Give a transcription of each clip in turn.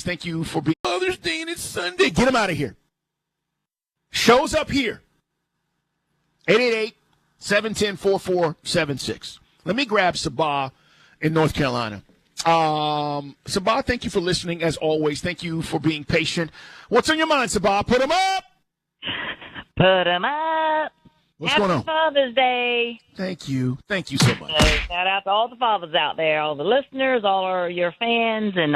Thank you for being Mother's Day and it's Sunday. Get him out of here. Shows up here. 888-710-4476. Let me grab Sabah in North Carolina. Sabah, thank you for listening as always. Thank you for being patient. What's on your mind, Sabah? Put them up. Put them up. What's going on? Happy Father's Day. Thank you. Thank you so much. So shout out to all the fathers out there, all the listeners, all your fans, and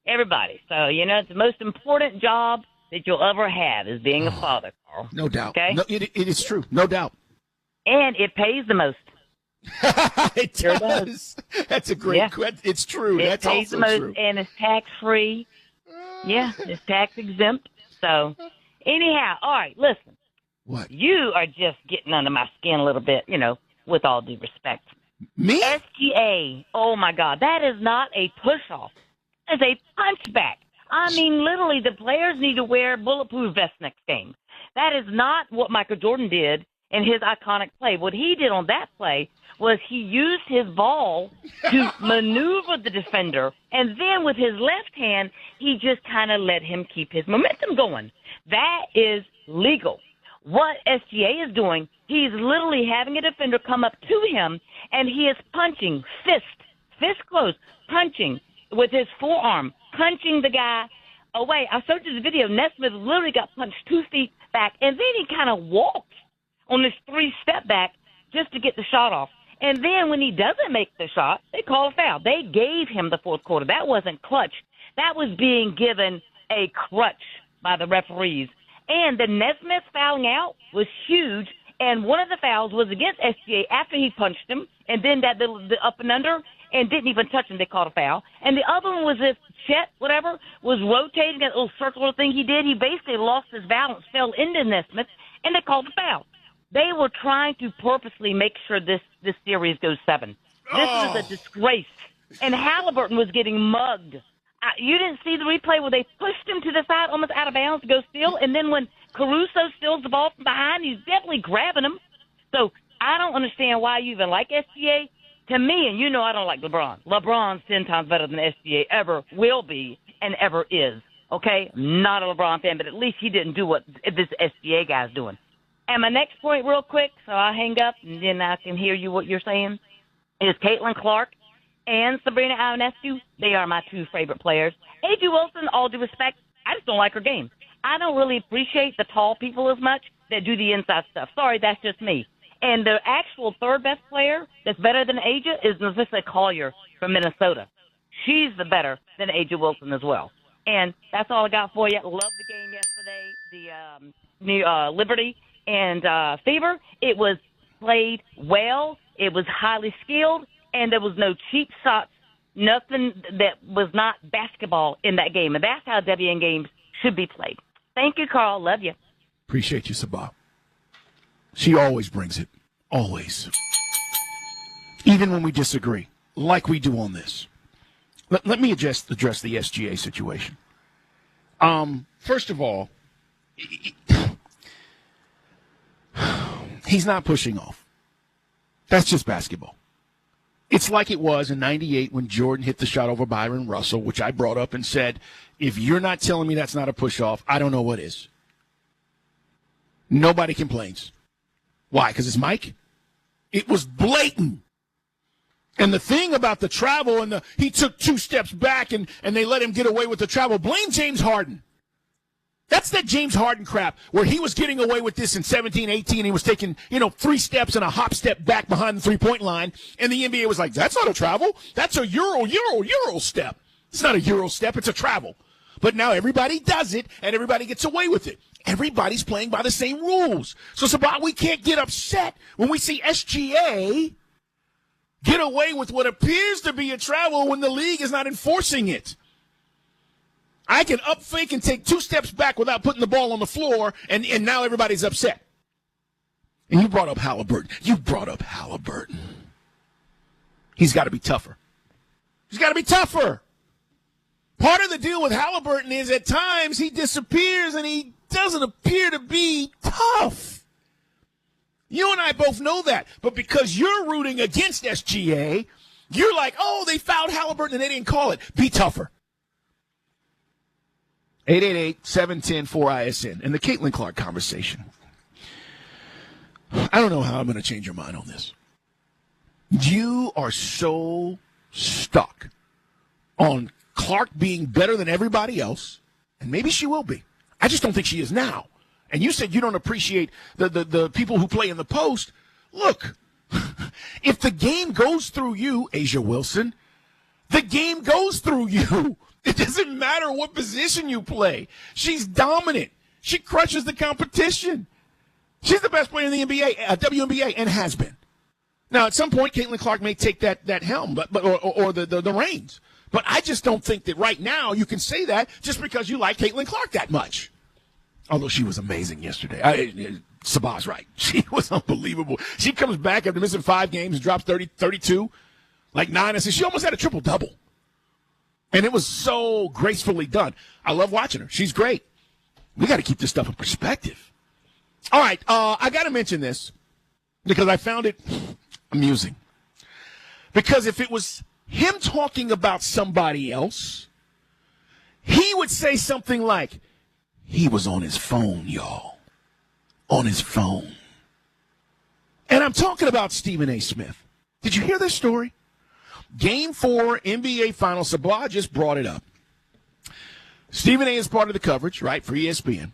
everybody. So, it's the most important job that you'll ever have is being a father, Carl. No doubt. Okay? No, it is true. No doubt. And it pays the most. It sure does. That's a great question. It's true. It That's pays also the most, true. and it's tax-free. Yeah, it's tax-exempt. So, anyhow, all right, listen. What? You are just getting under my skin a little bit, with all due respect. Me? SGA, oh, my God, that is not a push-off. It's a punchback. I mean, literally, the players need to wear bulletproof vests next game. That is not what Michael Jordan did in his iconic play. What he did on that play was he used his ball to maneuver the defender, and then with his left hand, he just kind of let him keep his momentum going. That is legal. What SGA is doing, he's literally having a defender come up to him, and he is punching, fist close, punching with his forearm, punching the guy away. I searched the video. Nesmith literally got punched 2 feet back, and then he kind of walked on this 3-step back just to get the shot off. And then when he doesn't make the shot, they call a foul. They gave him the fourth quarter. That wasn't clutch. That was being given a crutch by the referees. And the Nesmith fouling out was huge, and one of the fouls was against SGA after he punched him, and then that the up and under, and didn't even touch him. They called a foul. And the other one was if Chet, whatever, was rotating that little circular thing he did. He basically lost his balance, fell into Nesmith, and they called a foul. They were trying to purposely make sure this series goes 7. This is a disgrace. And Halliburton was getting mugged. You didn't see the replay where they pushed him to the side, almost out of bounds to go steal, and then when Caruso steals the ball from behind, he's definitely grabbing him. So I don't understand why you even like SGA. To me, and I don't like LeBron. LeBron's 10 times better than SGA ever will be and ever is. Okay? Not a LeBron fan, but at least he didn't do what this SGA guy's doing. And my next point real quick, so I'll hang up and then I can hear you what you're saying, is Caitlin Clark and Sabrina Ionescu. They are my 2 favorite players. A.J. Wilson, all due respect, I just don't like her game. I don't really appreciate the tall people as much that do the inside stuff. Sorry, that's just me. And the actual third best player that's better than Aja is Navissa Collier from Minnesota. She's the better than Aja Wilson as well. And that's all I got for you. Loved the game yesterday, the Liberty and Fever. It was played well. It was highly skilled, and there was no cheap shots, nothing that was not basketball in that game. And that's how WN games should be played. Thank you, Carl. Love you. Appreciate you, Sabah. She always brings it. Always. Even when we disagree, like we do on this. Let me address the SGA situation. First of all, he's not pushing off. That's just basketball. It's like it was in '98 when Jordan hit the shot over Byron Russell, which I brought up and said, if you're not telling me that's not a push-off, I don't know what is. Nobody complains. Why? Because it's Mike? It was blatant. And the thing about the travel and he took 2 steps back and they let him get away with the travel, blame James Harden. That's that James Harden crap where he was getting away with this in 17, 18. He was taking, 3 steps and a hop step back behind the three-point line. And the NBA was like, that's not a travel. That's a Euro step. It's not a Euro step. It's a travel. But now everybody does it and everybody gets away with it. Everybody's playing by the same rules. So, Sabah, we can't get upset when we see SGA get away with what appears to be a travel when the league is not enforcing it. I can up fake and take 2 steps back without putting the ball on the floor, and now everybody's upset. And you brought up Halliburton. He's got to be tougher. Part of the deal with Halliburton is at times he disappears and he doesn't appear to be tough. You and I both know that. But because you're rooting against SGA, you're like, oh, they fouled Halliburton and they didn't call it. Be tougher. 888-710-4ISN. And the Caitlin Clark conversation. I don't know how I'm going to change your mind on this. You are so stuck on Clark being better than everybody else, and maybe she will be. I just don't think she is now. And you said you don't appreciate the people who play in the post. Look, if the game goes through you, Asia Wilson, the game goes through you. It doesn't matter what position you play. She's dominant. She crushes the competition. She's the best player in the NBA, WNBA, and has been. Now, at some point, Caitlin Clark may take that helm, or the reins. But I just don't think that right now you can say that just because you like Caitlin Clark that much. Although she was amazing yesterday. Sabah's right. She was unbelievable. She comes back after missing 5 games and drops 32, like 9 assists. She almost had a triple-double. And it was so gracefully done. I love watching her. She's great. We got to keep this stuff in perspective. All right, I got to mention this because I found it amusing. Because if it was him talking about somebody else, he would say something like, he was on his phone, y'all. On his phone. And I'm talking about Stephen A. Smith. Did you hear this story? Game 4, NBA Finals. Sabah just brought it up. Stephen A. is part of the coverage, right, for ESPN.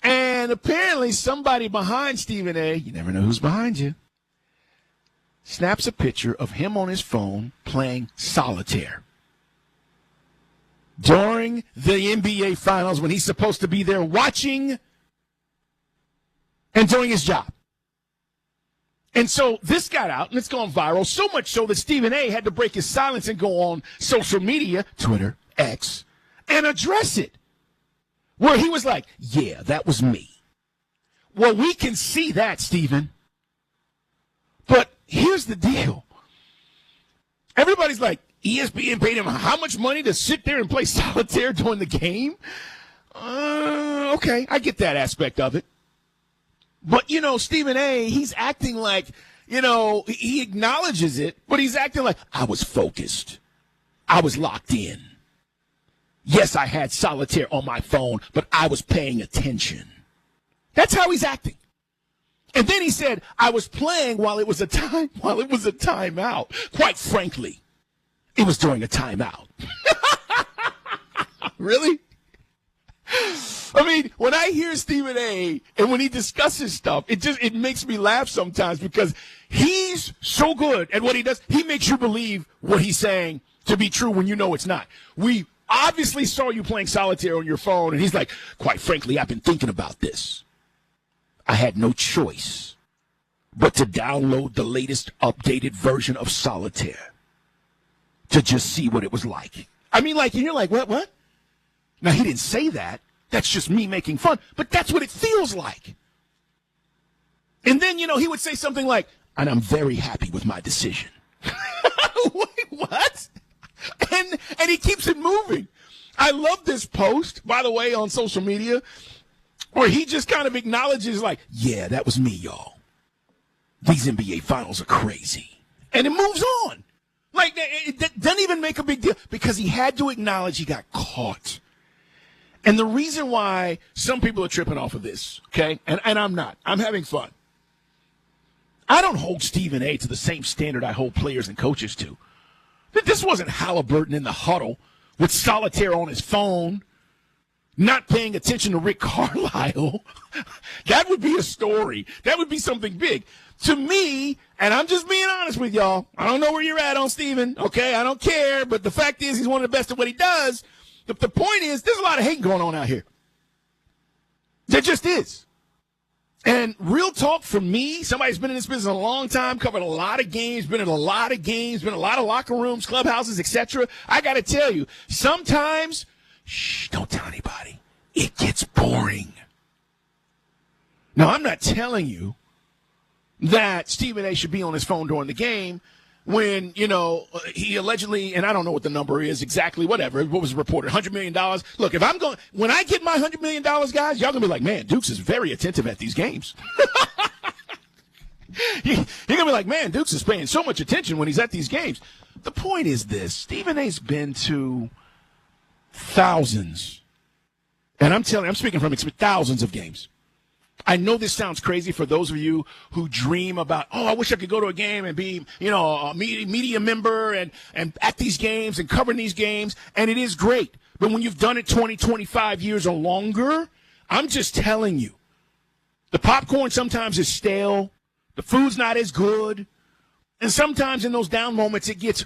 And apparently somebody behind Stephen A., you never know who's behind you, snaps a picture of him on his phone playing solitaire during the NBA Finals when he's supposed to be there watching and doing his job. And so this got out, and it's gone viral, so much so that Stephen A. had to break his silence and go on social media, Twitter, X, and address it. Where he was like, yeah, that was me. Well, we can see that, Stephen. But here's the deal. Everybody's like, ESPN paid him how much money to sit there and play solitaire during the game? Okay, I get that aspect of it. But, Stephen A., he's acting like, he acknowledges it, but he's acting like, I was focused. I was locked in. Yes, I had solitaire on my phone, but I was paying attention. That's how he's acting. And then he said, I was playing while it was a timeout. Quite frankly, it was during a timeout. Really? I mean, when I hear Stephen A. and when he discusses stuff, it makes me laugh sometimes because he's so good at what he does. He makes you believe what he's saying to be true when you know it's not. We obviously saw you playing solitaire on your phone, and he's like, quite frankly, I've been thinking about this. I had no choice but to download the latest updated version of solitaire to just see what it was like. I mean, and you're like, what? Now, he didn't say that. That's just me making fun. But that's what it feels like. And then, he would say something like, and I'm very happy with my decision. Wait, what? And he keeps it moving. I love this post, by the way, on social media, where he just kind of acknowledges like, yeah, that was me, y'all. These NBA Finals are crazy. And it moves on. Like, it doesn't even make a big deal because he had to acknowledge he got caught. And the reason why some people are tripping off of this, okay, and I'm not. I'm having fun. I don't hold Stephen A. to the same standard I hold players and coaches to. This wasn't Halliburton in the huddle with solitaire on his phone, not paying attention to Rick Carlisle. That would be a story. That would be something big. To me, and I'm just being honest with y'all, I don't know where you're at on Stephen, okay? I don't care, but the fact is he's one of the best at what he does. The point is there's a lot of hate going on out here. There just is. And real talk from me, somebody who's been in this business a long time, covered a lot of games, been in a lot of games, been in a lot of locker rooms, clubhouses, etc. I got to tell you, sometimes, don't tell anybody. It gets boring. Now, I'm not telling you that Stephen A. should be on his phone during the game when, he allegedly, and I don't know what the number is exactly, whatever, what was reported, $100 million. Look, when I get my $100 million, guys, y'all going to be like, man, Dukes is very attentive at these games. You're going to be like, man, Dukes is paying so much attention when he's at these games. The point is this, Stephen A.'s been to thousands And I'm speaking from thousands of games. I know this sounds crazy for those of you who dream about, I wish I could go to a game and be, a media member and at these games and covering these games. And it is great. But when you've done it 20, 25 years or longer, I'm just telling you, the popcorn sometimes is stale. The food's not as good. And sometimes in those down moments, it gets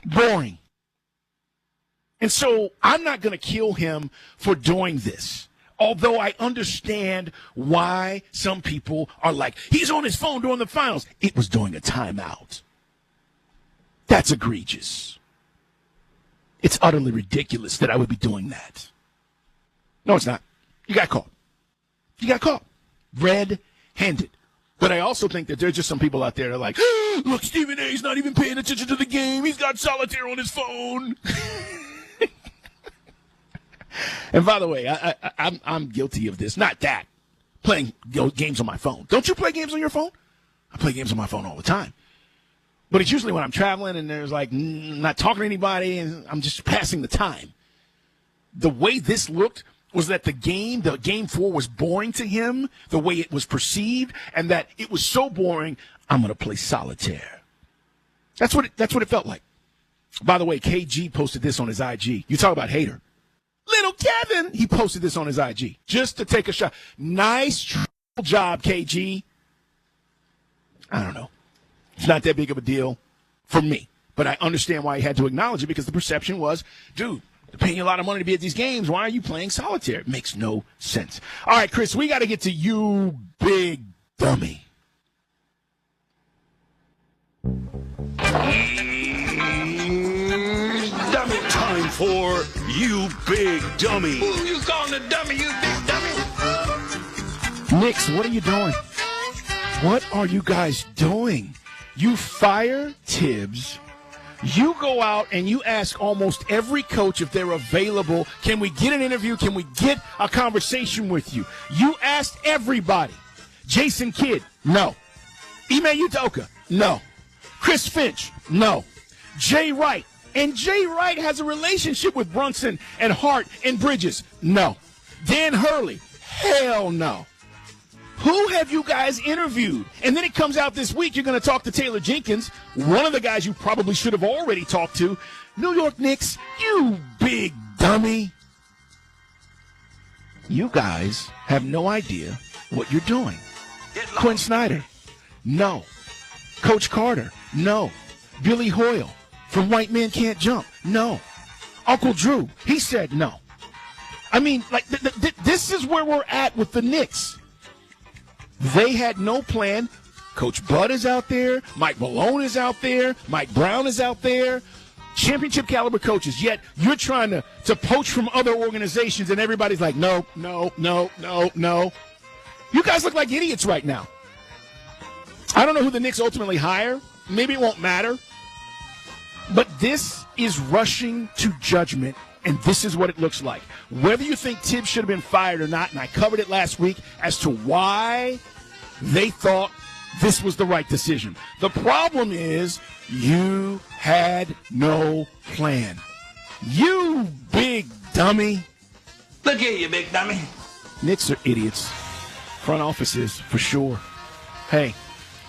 boring. And so I'm not going to kill him for doing this. Although I understand why some people are like, he's on his phone during the finals. It was during a timeout. That's egregious. It's utterly ridiculous that I would be doing that. No, it's not. You got caught. You got caught. Red-handed. But I also think that there's just some people out there that are like, look, Stephen A's not even paying attention to the game. He's got solitaire on his phone. And by the way, I'm guilty of this. Not that. Playing games on my phone. Don't you play games on your phone? I play games on my phone all the time. But it's usually when I'm traveling and there's like not talking to anybody and I'm just passing the time. The way this looked was that the game 4 was boring to him, the way it was perceived, and that it was so boring, I'm going to play solitaire. That's what it felt like. By the way, KG posted this on his IG. You talk about hater. Little Kevin, he posted this on his IG just to take a shot. Nice job, KG. I don't know. It's not that big of a deal for me, but I understand why he had to acknowledge it because the perception was, dude, they're paying you a lot of money to be at these games. Why are you playing solitaire? It makes no sense. All right, Chris, we got to get to you, big dummy. Dummy time for you big dummy. Who you calling a dummy, you big dummy? Knicks, what are you doing? What are you guys doing? You fire Tibbs. You go out and you ask almost every coach if they're available. Can we get an interview? Can we get a conversation with you? You asked everybody. Jason Kidd, no. Ime Udoka, no. Chris Finch, no. Jay Wright. And Jay Wright has a relationship with Brunson and Hart and Bridges. No. Dan Hurley. Hell no. Who have you guys interviewed? And then it comes out this week, you're going to talk to Taylor Jenkins, one of the guys you probably should have already talked to. New York Knicks, you big dummy. You guys have no idea what you're doing. Quinn Snyder, no. Coach Carter, no. Billy Hoyle from White Men Can't Jump, no. Uncle Drew, he said no. I mean, like, this is where we're at with the Knicks. They had no plan. Coach Bud is out there. Mike Malone is out there. Mike Brown is out there. Championship caliber coaches. Yet you're trying to poach from other organizations, and everybody's like, no, no, no, no, no. You guys look like idiots right now. I don't know who the Knicks ultimately hire. Maybe it won't matter. But this is rushing to judgment, and this is what it looks like. Whether you think Tibbs should have been fired or not, and I covered it last week as to why they thought this was the right decision. The problem is you had no plan. You big dummy. Look here, you big dummy. Knicks are idiots. Front offices, for sure. Hey,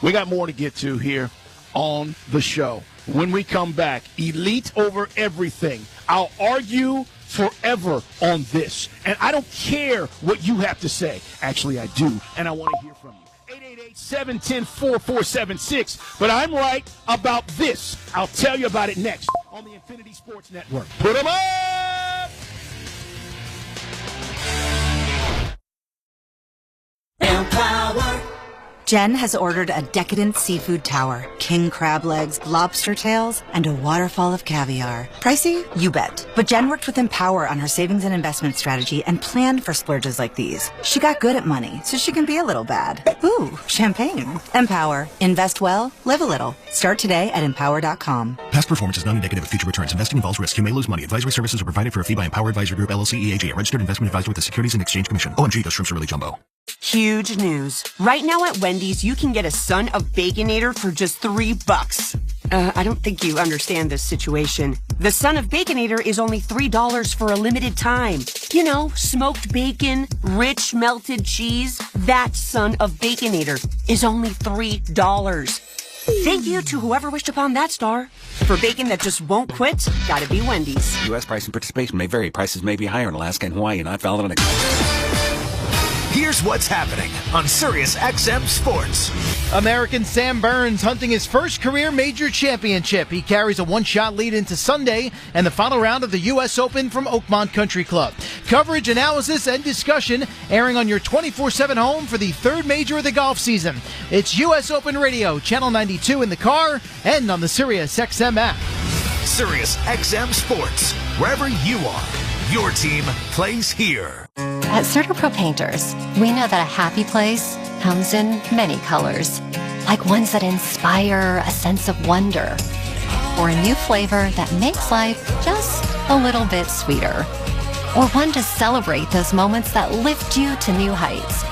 we got more to get to here on the show. When we come back, elite over everything. I'll argue forever on this. And I don't care what you have to say. Actually, I do. And I want to hear from you. 888-710-4476. But I'm right about this. I'll tell you about it next on the Infinity Sports Network. Put 'em up! Empower. Jen has ordered a decadent seafood tower, king crab legs, lobster tails, and a waterfall of caviar. Pricey? You bet. But Jen worked with Empower on her savings and investment strategy and planned for splurges like these. She got good at money, so she can be a little bad. Ooh, champagne. Empower. Invest well, live a little. Start today at empower.com. Past performance is not indicative of future returns. Investing involves risk. You may lose money. Advisory services are provided for a fee by Empower Advisory Group, LLC, EAG, a registered investment advisor with the Securities and Exchange Commission. OMG, those shrimps are really jumbo. Huge news. Right now at Wendy's, you can get a Son of Baconator for just $3. I don't think you understand this situation. The son of Baconator is only $3 for a limited time. You know, smoked bacon, rich melted cheese. That son of Baconator is only $3. Thank you to whoever wished upon that star. For bacon that just won't quit, gotta be Wendy's. U.S. price and participation may vary. Prices may be higher in Alaska and Hawaii, not valid on Here's what's happening on Sirius XM Sports. American Sam Burns hunting his first career major championship. He carries a one-shot lead into Sunday and the final round of the U.S. Open from Oakmont Country Club. Coverage, analysis, and discussion airing on your 24/7 home for the third major of the golf season. It's U.S. Open Radio, Channel 92 in the car and on the Sirius XM app. Sirius XM Sports. Wherever you are, your team plays here. At CertaPro Painters, we know that a happy place comes in many colors, like ones that inspire a sense of wonder, or a new flavor that makes life just a little bit sweeter, or one to celebrate those moments that lift you to new heights.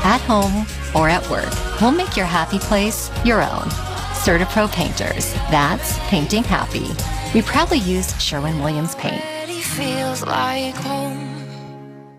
At home or at work, we'll make your happy place your own. CertaPro Painters, that's painting happy. We proudly use Sherwin-Williams paint. Feels like home.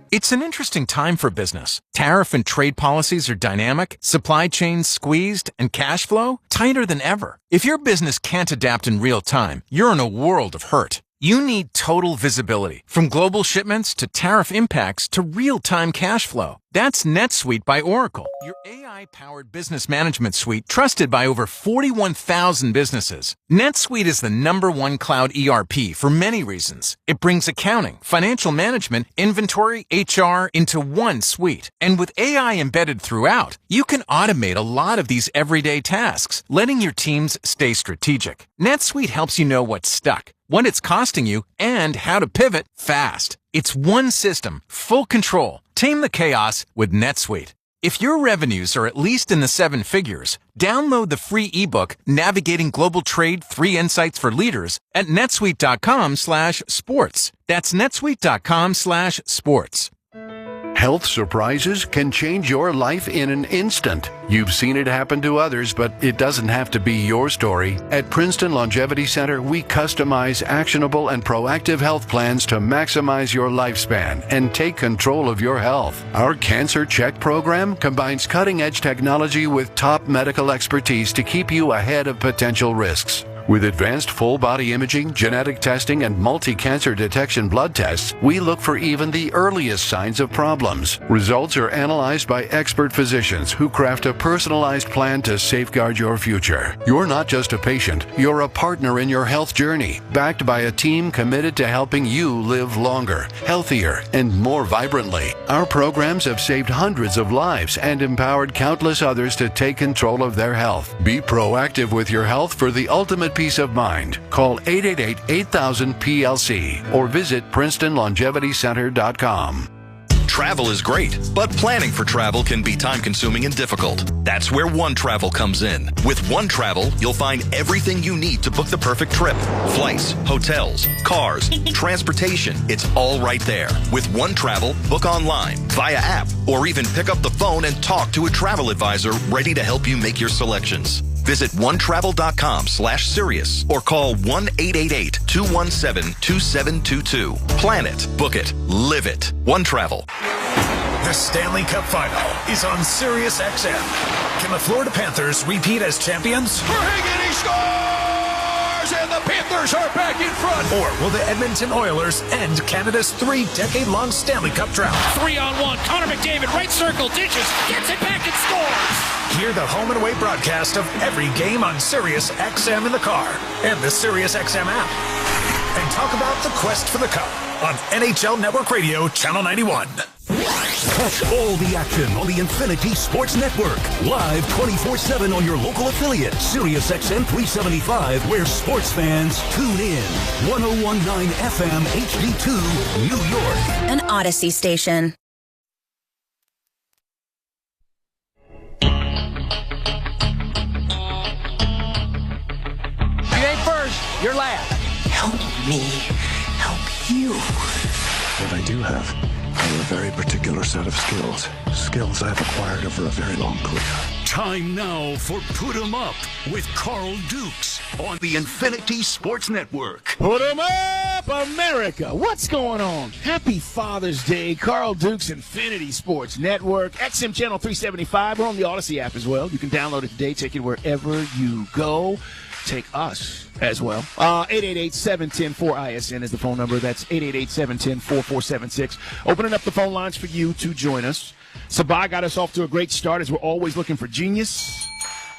It's an interesting time for business. Tariff and trade policies are dynamic, supply chains squeezed, and cash flow tighter than ever. If your business can't adapt in real time, you're in a world of hurt. You need total visibility, from global shipments to tariff impacts to real-time cash flow. That's NetSuite by Oracle, your AI-powered business management suite trusted by over 41,000 businesses. NetSuite is the #1 cloud ERP for many reasons. It brings accounting, financial management, inventory, HR into one suite. And with AI embedded throughout, you can automate a lot of these everyday tasks, letting your teams stay strategic. NetSuite helps you know what's stuck, what it's costing you, and how to pivot fast. It's one system, full control. Tame the chaos with NetSuite. If your revenues are at least in the 7 figures, download the free ebook, Navigating Global Trade 3 Insights for Leaders at netsuite.com/sports. That's netsuite.com/sports. Health surprises can change your life in an instant. You've seen it happen to others, but it doesn't have to be your story. At Princeton Longevity Center, we customize actionable and proactive health plans to maximize your lifespan and take control of your health. Our Cancer Check program combines cutting-edge technology with top medical expertise to keep you ahead of potential risks. With advanced full-body imaging, genetic testing, and multi-cancer detection blood tests, we look for even the earliest signs of problems. Results are analyzed by expert physicians who craft a personalized plan to safeguard your future. You're not just a patient, you're a partner in your health journey, backed by a team committed to helping you live longer, healthier, and more vibrantly. Our programs have saved hundreds of lives and empowered countless others to take control of their health. Be proactive with your health for the ultimate peace of mind. Call 888-8000-PLC or visit PrincetonLongevityCenter.com. Travel is great, but planning for travel can be time-consuming and difficult. That's where One Travel comes in. With One Travel, you'll find everything you need to book the perfect trip. Flights, hotels, cars, transportation, it's all right there. With One Travel, book online, via app, or even pick up the phone and talk to a travel advisor ready to help you make your selections. Visit onetravel.com/Sirius or call 1-888-217-2722. Plan it, book it, live it. One Travel. The Stanley Cup Final is on Sirius XM. Can the Florida Panthers repeat as champions? He scores, and the Panthers are back in front. Or will the Edmonton Oilers end Canada's 3-decade-long Stanley Cup drought? 3-on-1. Connor McDavid, right circle, dishes, gets it back and scores. Hear the home and away broadcast of every game on Sirius XM in the car and the Sirius XM app. And talk about the quest for the Cup on NHL Network Radio, Channel 91. Catch all the action on the Infinity Sports Network. Live 24/7 on your local affiliate, Sirius XM 375, where sports fans tune in. 101.9 FM HD2, New York. An Odyssey station. You ain't first, you're last. Help me help you. What I do have are a very particular set of skills. Skills I've acquired over a very long career. Time now for Put 'em Up with Carl Dukes on the Infinity Sports Network. Put 'em up, America. What's going on? Happy Father's Day. Carl Dukes, Infinity Sports Network, XM Channel 375. We're on the Odyssey app as well. You can download it today. Take it wherever you go. Take us as well. 888-710-4ISN is the phone number. That's 888-710-4476. Opening up the phone lines for you to join us. Sabah got us off to a great start, as we're always looking for genius.